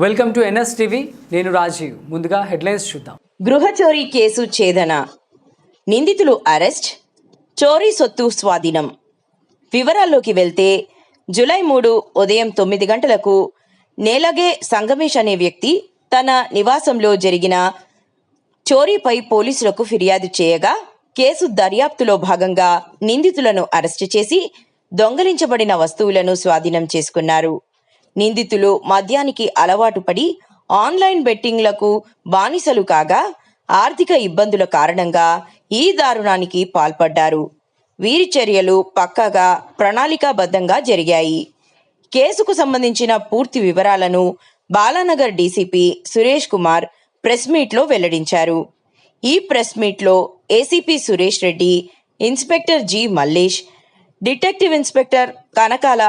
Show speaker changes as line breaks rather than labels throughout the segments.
Welcome to NS TV. నేను రాజీవ్. ముందుగా headlines చూద్దాం.
గృహ చోరీ కేసు ఛేదన, నిందితులు అరెస్ట్, చోరీ సొత్తు స్వాధీనం. వివరాల్లోకి వెళ్తే జూలై 3 ఉదయం 9 గంటలకు నేలగే సంగమేష్ అనే వ్యక్తి తన నివాసంలో జరిగిన చోరీపై పోలీసులకు ఫిర్యాదు చేయగా కేసు దర్యాప్తులో భాగంగా నిందితులను అరెస్టు చేసి దొంగలించబడిన వస్తువులను స్వాధీనం చేసుకున్నారు. నిందితులు మద్యానికి అలవాటు పడి ఆన్లైన్ బెట్టింగ్లకు బానిసలు కాగా ఆర్థిక ఇబ్బందుల కారణంగా ఈ దారుణానికి పాల్పడ్డారు. వీరి చర్యలు పక్కాగా ప్రణాళికాబద్ధంగా జరిగాయి. కేసుకు సంబంధించిన పూర్తి వివరాలను బాలానగర్ డీసీపీ సురేష్ కుమార్ ప్రెస్ మీట్లో వెల్లడించారు. ఈ ప్రెస్ మీట్లో ACP Suresh Reddy, inspector G Mallesh, detective inspector Kanakala,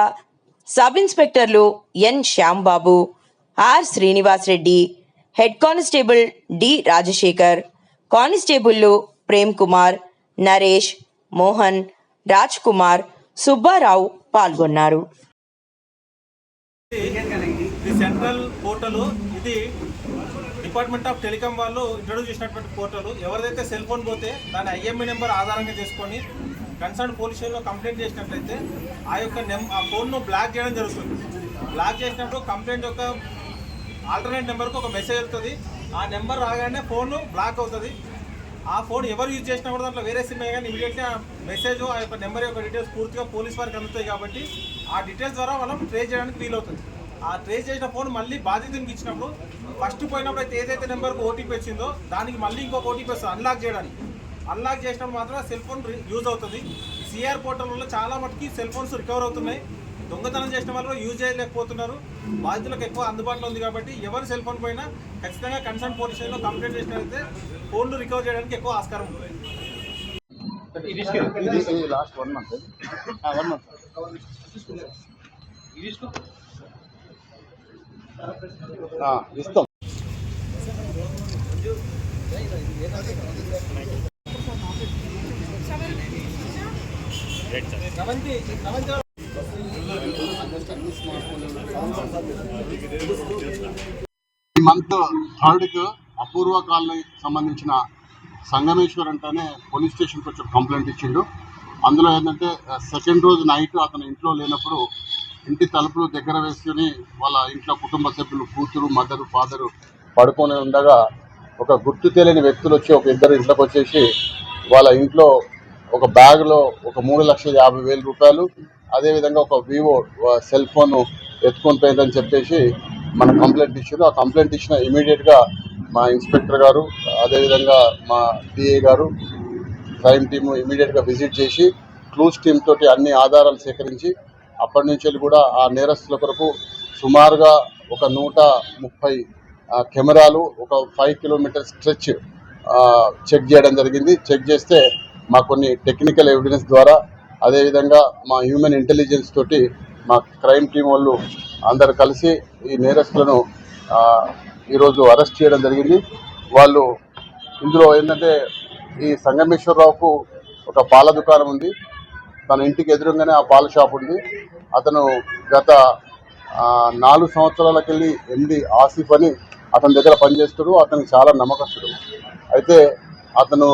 sub ఇన్స్పెక్టర్లు N Shyambabu, R Srinivas Reddy, head constable D Rajasekhar, కానిస్టేబుల్లు ప్రేమ్ కుమార్, నరేష్, మోహన్, రాజ్ కుమార్, సుబ్బారావు పాల్గొన్నారు.
సెంట్రల్ పోర్టల్ ఇది డిపార్ట్మెంట్ ఆఫ్ టెలికాం వాళ్ళు ఇంట్రొడ్యూస్ చేసినటువంటి పోర్టల్. ఎవరిదైతే సెల్ ఫోన్ పోతే దాని ఐఎంఈ నెంబర్ ఆధారంగా చేసుకొని కన్సర్న్ పోలీస్ స్టేషన్లో కంప్లైంట్ చేసినట్లయితే ఆ ఫోన్ను బ్లాక్ చేయడం జరుగుతుంది. బ్లాక్ చేసినప్పుడు కంప్లైంట్ యొక్క ఆల్టర్నేట్ నెంబర్కి ఒక మెసేజ్ వెళ్తుంది. ఆ నెంబర్ రాగానే ఫోన్ బ్లాక్ అవుతుంది. ఆ ఫోన్ ఎవరు యూజ్ చేసినా కూడా దాంట్లో వేరే సిమ్ కానీ ఇమీడియట్గా మెసేజ్ ఆ యొక్క నెంబర్ యొక్క డీటెయిల్స్ పూర్తిగా పోలీస్ వారికి అందుతాయి. కాబట్టి ఆ డీటెయిల్స్ ద్వారా మనం ట్రేస్ చేయడానికి వీలు అవుతుంది. ఆ ట్రేస్ చేసిన ఫోన్ మళ్ళీ బాధితునికి ఇచ్చినప్పుడు ఫస్ట్ పోయినప్పుడు అయితే ఏదైతే నెంబర్కి ఓటీపీ వచ్చిందో దానికి మళ్ళీ ఇంకొక ఓటీపీ వస్తుంది అన్లాక్ చేయడానికి. అన్లాక్ చేసినప్పుడు మాత్రమే సెల్ ఫోన్ యూజ్ అవుతుంది. సిఆర్ పోర్టల్ వల్ల చాలా మటుకి సెల్ ఫోన్స్ రికవర్ అవుతున్నాయి. దొంగతనం చేసిన వాళ్ళు యూజ్ చేయలేకపోతున్నారు. బాధితులకు ఎక్కువ అందుబాటులో ఉంది. కాబట్టి ఎవరు సెల్ ఫోన్ పోయినా ఖచ్చితంగా కన్సర్న్ పోలీస్ స్టేషన్లో కంప్లైంట్ చేసినట్లయితే ఫోన్లు రికవర్ చేయడానికి ఎక్కువ ఆస్కారం ఉంటుంది.
ఇస్తాం. ఈ మంత్ 3కు అపూర్వ కాలనీ సంబంధించిన సంగమేశ్వర్ అంటేనే పోలీస్ స్టేషన్కి వచ్చి కంప్లైంట్ ఇచ్చిండు. అందులో ఏంటంటే సెకండ్ రోజు నైట్ అతను ఇంట్లో లేనప్పుడు ఇంటి తలుపులు దగ్గర వేసుకుని వాళ్ళ ఇంట్లో కుటుంబ సభ్యులు కూతురు, మదరు, ఫాదరు పడుకొని ఉండగా ఒక గుర్తు తెలియని వ్యక్తులు వచ్చి ఒక ఇద్దరు ఇంట్లోకి వచ్చేసి వాళ్ళ ఇంట్లో ఒక బ్యాగ్లో ఒక 3,50,000 రూపాయలు, అదేవిధంగా ఒక వివో సెల్ ఫోన్ ఎత్తుకొని పోయిందని చెప్పేసి మన కంప్లైంట్ ఇచ్చారు. ఆ కంప్లైంట్ ఇచ్చిన ఇమీడియట్గా మా ఇన్స్పెక్టర్ గారు, అదేవిధంగా మా డిఏ గారు, క్రైమ్ టీము ఇమీడియట్గా విజిట్ చేసి క్లూస్ టీమ్ తోటి అన్ని ఆధారాలు సేకరించి అప్పటి నుంచి కూడా ఆ నేరస్తుల కొరకు సుమారుగా ఒక 130 కెమెరాలు, ఒక 5 కిలోమీటర్ స్ట్రెచ్ చెక్ చేయడం జరిగింది. చెక్ చేస్తే మా కొన్ని టెక్నికల్ ఎవిడెన్స్ ద్వారా, అదేవిధంగా మా హ్యూమన్ ఇంటెలిజెన్స్ తోటి మా క్రైమ్ టీం వాళ్ళు అందరు కలిసి ఈ నేరస్తులను ఈరోజు అరెస్ట్ చేయడం జరిగింది. వాళ్ళు ఇందులో ఏంటంటే ఈ సంగమేశ్వరరావుకు ఒక పాల దుకాణం ఉంది. తన ఇంటికి ఎదురుగానే ఆ పాల షాప్ ఉంది. అతను గత 4 సంవత్సరాలకెళ్ళి ఎండి ఆసిఫ్ అని అతని దగ్గర పనిచేస్తాడు. అతనికి చాలా నమ్మకస్తుడు. అయితే అతను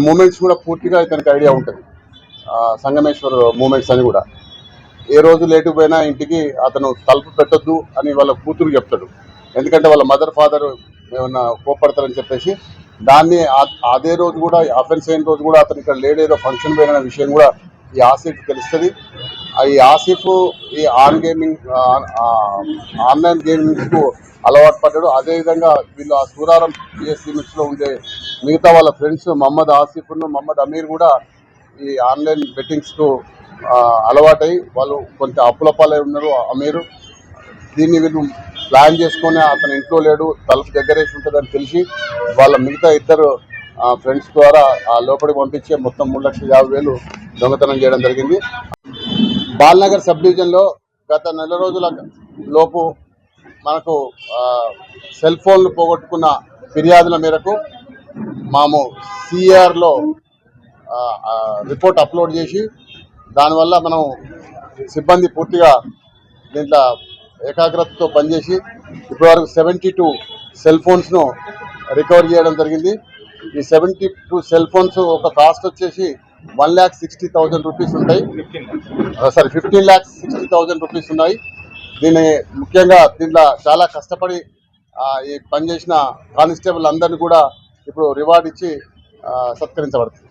మూమెంట్స్ కూడా పూర్తిగా ఇతనికి ఐడియా ఉంటుంది. సంగమేశ్వర్ మూమెంట్స్ అని కూడా ఏ రోజు లేటు పోయినా ఇంటికి అతను తలుపు పెట్టొద్దు అని వాళ్ళ కూతురు చెప్తాడు. ఎందుకంటే వాళ్ళ మదర్ ఫాదర్ ఏమన్నా కోపడతారని చెప్పేసి దాన్ని అదే రోజు కూడా అఫెన్స్ అయిన రోజు కూడా అతను ఇక్కడ లేడేదో ఫంక్షన్ పోయిన విషయం కూడా ఈ ఆసిఫ్ తెలుస్తుంది. ఈ ఆసిఫ్ ఈ ఆన్లైన్ గేమింగ్స్కు అలవాటు పడ్డాడు. అదేవిధంగా వీళ్ళు ఆ సూరారం పిఎస్సి మిక్స్లో ఉండే మిగతా వాళ్ళ ఫ్రెండ్స్ మహమ్మద్ ఆసిఫ్ను, మహమ్మద్ అమీర్ కూడా ఈ ఆన్లైన్ బెట్టింగ్స్కు అలవాటై వాళ్ళు కొంత అప్పులపాలై ఉన్నారు. అమీరు దీన్ని వీళ్ళు ప్లాన్ చేసుకొని అతను ఇంట్లో లేడు, తలుపు దగ్గరేసి ఉంటుందని తెలిసి వాళ్ళ మిగతా ఇద్దరు ఫ్రెండ్స్ ద్వారా ఆ లోపలికి పంపించి మొత్తం 3,50,000 దొంగతనం చేయడం జరిగింది. బాల్నగర్ సబ్ డివిజన్లో గత నెల రోజుల లోపు మనకు సెల్ ఫోన్లు పోగొట్టుకున్న ఫిర్యాదుల మేరకు మేము సిఆర్లో రిపోర్ట్ అప్లోడ్ చేసి దానివల్ల మనం సిబ్బంది పూర్తిగా దీంట్లో ఏకాగ్రతతో పనిచేసి ఇప్పటివరకు 72 సెల్ ఫోన్స్ను రికవర్ చేయడం జరిగింది. ఈ 72 సెల్ ఫోన్స్ ఒక కాస్ట్ వచ్చేసి 1,60,000 రూపీస్ ఉంటాయి. 15,60,000 రూపీస్ ఉన్నాయి. దీన్ని ముఖ్యంగా దీంట్లో చాలా కష్టపడి ఈ పనిచేసిన కానిస్టేబుల్ అందరినీ కూడా ఇప్పుడు రివార్డ్ ఇచ్చి సత్కరించబడుతుంది.